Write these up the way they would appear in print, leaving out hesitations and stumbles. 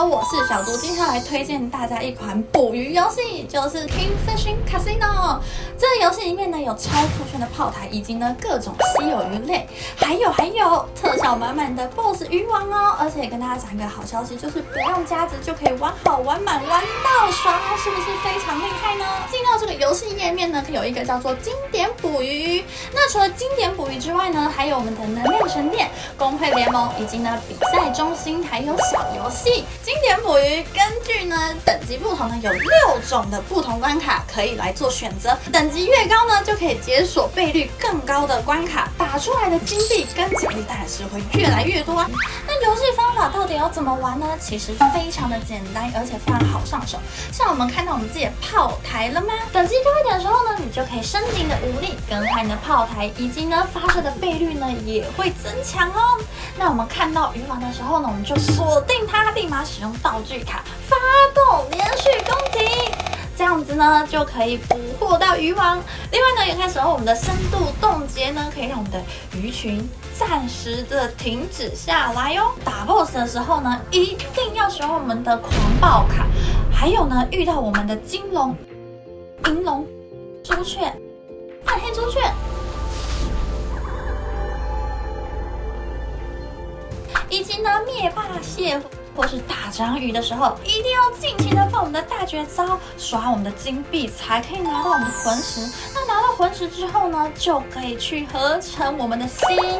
好，我是小猪，今天要来推荐大家一款捕鱼游戏，就是 King Fishing Casino。这个游戏里面呢有超酷炫的炮台，以及呢各种稀有鱼类，还有特效满满的 BOSS 鱼王哦。而且跟大家讲一个好消息，就是不用加值就可以玩好玩满玩到爽，是不是非常厉害呢？进到这个游戏页面呢，有一个叫做经典捕鱼。那除了经典捕鱼之外呢，还有我们的能量神殿、工会联盟，以及呢比赛中心，还有小游戏。经典捕鱼根据呢等级不同呢，有6种的不同关卡可以来做选择。等级越高呢，就可以解锁倍率更高的关卡，打出来的金币跟奖励当然是会越来越多啊。那游戏方法到底要怎么玩呢？其实非常的简单，而且非常好上手。像我们看到我们自己的炮台了吗？等级高一点的时候呢，你就可以升级你的武力，更换你的炮台，以及呢发射的倍率呢也会增强哦。那我们看到鱼王的时候呢，我们就锁定它，立马使用道具卡发动连续攻击，这样子呢就可以捕获到鱼王。另外呢，也可以使用我们的深度冻结呢，可以让我们的鱼群暂时的停止下来哦。打 BOSS 的时候呢，一定要使用我们的狂暴卡，还有呢，遇到我们的金龙、银龙、朱雀、暗黑朱雀。以及呢，灭霸蟹或是大章鱼的时候，一定要尽情的放我们的大绝招，刷我们的金币，才可以拿到我们的魂石。那拿到魂石之后呢，就可以去合成我们的稀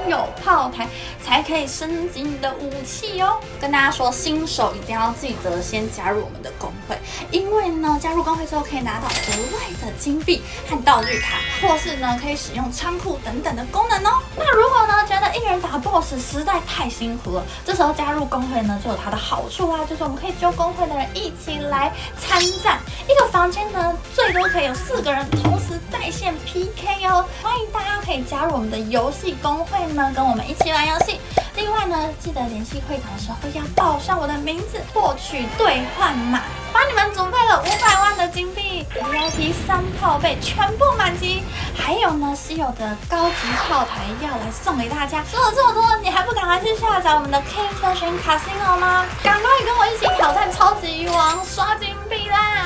有炮台，才可以升级你的武器哦。跟大家说，新手一定要记得先加入我们的公会，因为呢，加入公会之后可以拿到额外的金币和道具卡，或是呢可以使用仓库等等的功能哦。那如果呢觉得一个人打 BOSS 实在太辛苦了，这时候加入公会呢就有它的好处啦，就是我们可以揪公会的人一起来参战，一个房间呢最多可以有4个人同时在线 PK 哦。欢迎大家可以加入我们的游戏公会呢，跟我们一起玩游戏。另外呢，记得联系会长的时候要报上我的名字，获取兑换码。帮你们准备了500万的金币 ，VIP 3炮倍全部满级，还有呢稀有的高级炮台要来送给大家。说了这么多，你还不赶快去下载我们的 King Fishing Casino 吗？赶快跟我一起挑战超级鱼王，刷金币啦！